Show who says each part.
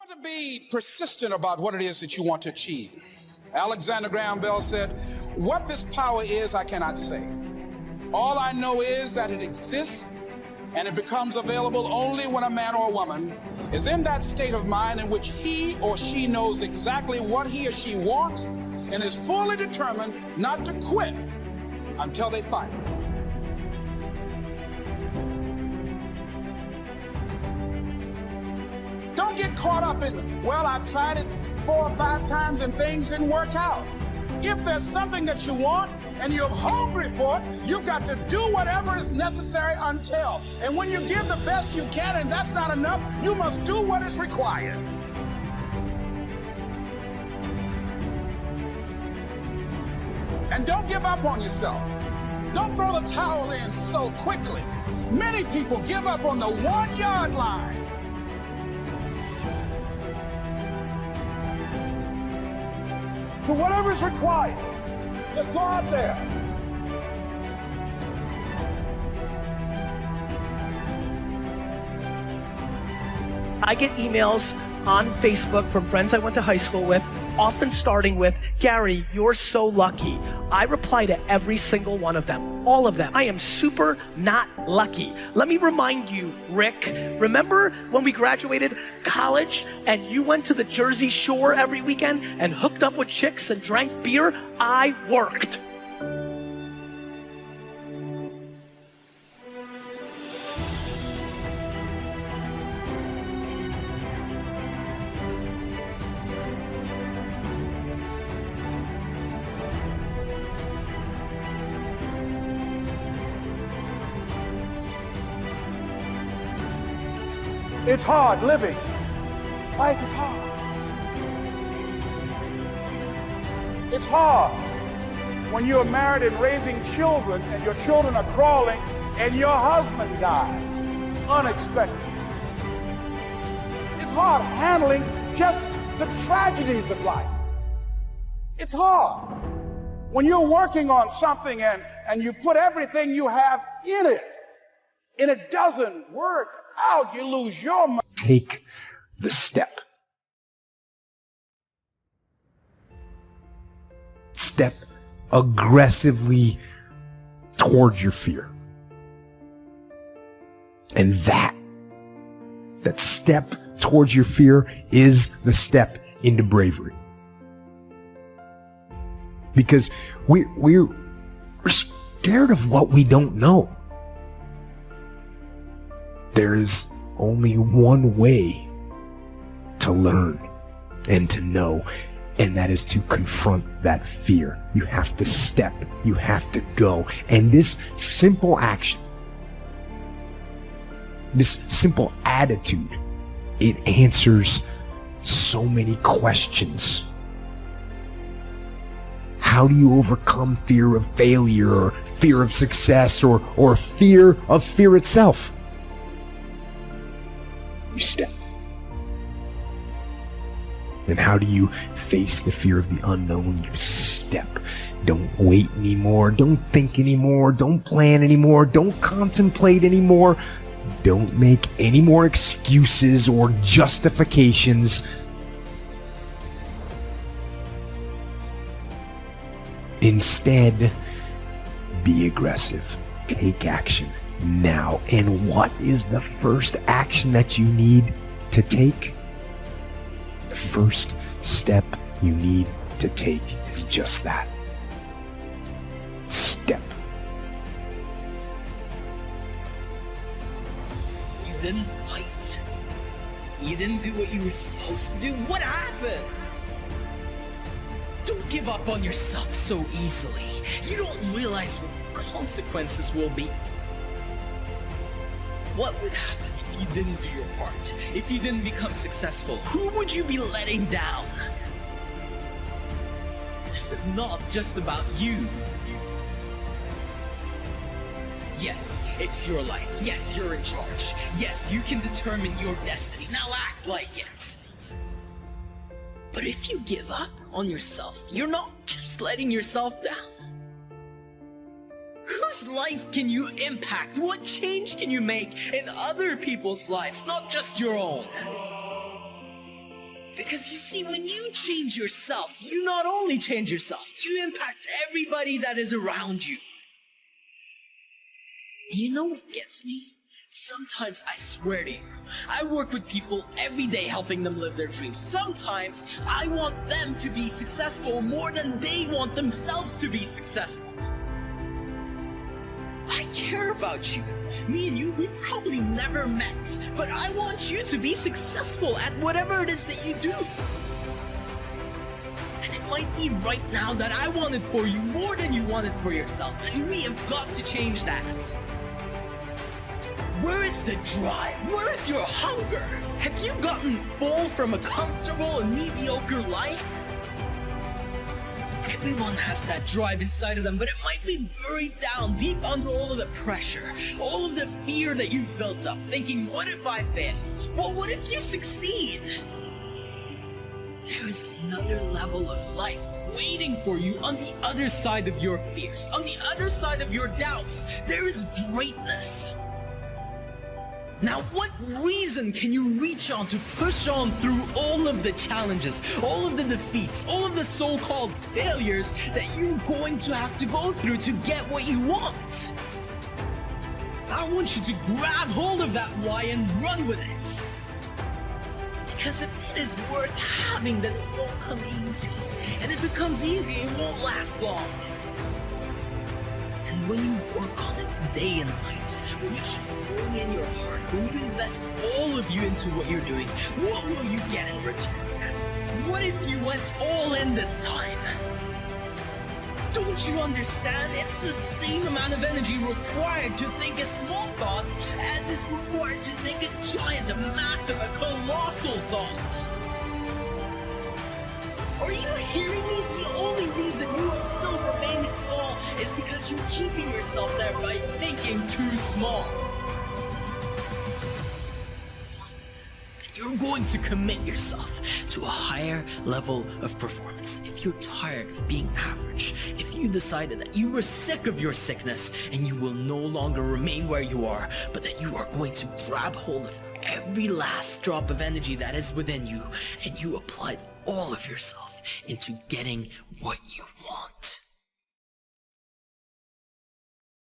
Speaker 1: To be persistent about what it is that you want to achieve. Alexander Graham Bell said, "What this power is, I cannot say. All I know is that it exists, and it becomes available only when a man or a woman is in that state of mind in which he or she knows exactly what he or she wants and is fully determined not to quit until they find it." Don't get caught up in, well, I've tried it 4 or 5 times and things didn't work out. If there's something that you want and you're hungry for it, you've got to do whatever is necessary until. And when you give the best you can and that's not enough, you must do what is required. And don't give up on yourself. Don't throw the towel in so quickly. Many people give up on the 1-yard line. To whatever is required, just go out there.
Speaker 2: I get emails on Facebook from friends I went to high school with, often starting with, "Gary, you're so lucky." I reply to every single one of them, all of them. I am super not lucky. Let me remind you, Rick, remember when we graduated college and you went to the Jersey Shore every weekend and hooked up with chicks and drank beer? I worked.
Speaker 1: It's hard living. Life is hard. It's hard when you're married and raising children and your children are crawling and your husband dies unexpectedly. It's hard handling just the tragedies of life. It's hard when you're working on something and you put everything you have in it and it doesn't work out, you lose your mind.
Speaker 3: Take the step. Step aggressively towards your fear. And that step towards your fear is the step into bravery. Because we're scared of what we don't know. There is only one way to learn and to know, and that is to confront that fear. You have to step, you have to go. And this simple action, this simple attitude, it answers so many questions. How do you overcome fear of failure, or fear of success, or fear of fear itself? You step. And how do you face the fear of the unknown? You step. Don't wait anymore. Don't think anymore. Don't plan anymore. Don't contemplate anymore. Don't make any more excuses or justifications. Instead, be aggressive. Take action now. And what is the first action that you need to take? The first step you need to take is just that. Step.
Speaker 4: You didn't fight. You didn't do what you were supposed to do. What happened? Don't give up on yourself so easily. You don't realize what the consequences will be. What would happen if you didn't do your part? If you didn't become successful? Who would you be letting down? This is not just about you. Yes, it's your life. Yes, you're in charge. Yes, you can determine your destiny. Now act like it. But if you give up on yourself, you're not just letting yourself down. Whose life can you impact? What change can you make in other people's lives, not just your own? Because you see, when you change yourself, you not only change yourself, you impact everybody that is around you. And you know what gets me? Sometimes, I swear to you, I work with people every day helping them live their dreams. Sometimes, I want them to be successful more than they want themselves to be successful. I care about you. Me and you, we probably never met, but I want you to be successful at whatever it is that you do. And it might be right now that I want it for you more than you want it for yourself, and we have got to change that. Where is the drive? Where is your hunger? Have you gotten full from a comfortable and mediocre life? Everyone has that drive inside of them, but it might be buried down deep under all of the pressure, all of the fear that you've built up, thinking, what if I fail? Well, what if you succeed? There is another level of life waiting for you on the other side of your fears, on the other side of your doubts. There is greatness. Now, what reason can you reach on to push on through all of the challenges, all of the defeats, all of the so-called failures that you're going to have to go through to get what you want? I want you to grab hold of that why and run with it. Because if it is worth having, then it won't come easy. And if it comes easy, it won't last long. And when you work on it day and night, when you keep pouring in your heart, when you invest all of you into what you're doing, what will you get in return? What if you went all in this time? Don't you understand? It's the same amount of energy required to think a small thought as is required to think a giant, a massive, a colossal thought. Are you hearing me? The only reason you are still remaining small is because you're keeping yourself there by thinking too small. Decide that you're going to commit yourself to a higher level of performance. If you're tired of being average, if you decided that you were sick of your sickness and you will no longer remain where you are, but that you are going to grab hold of every last drop of energy that is within you, and you applied all of yourself into getting what you want.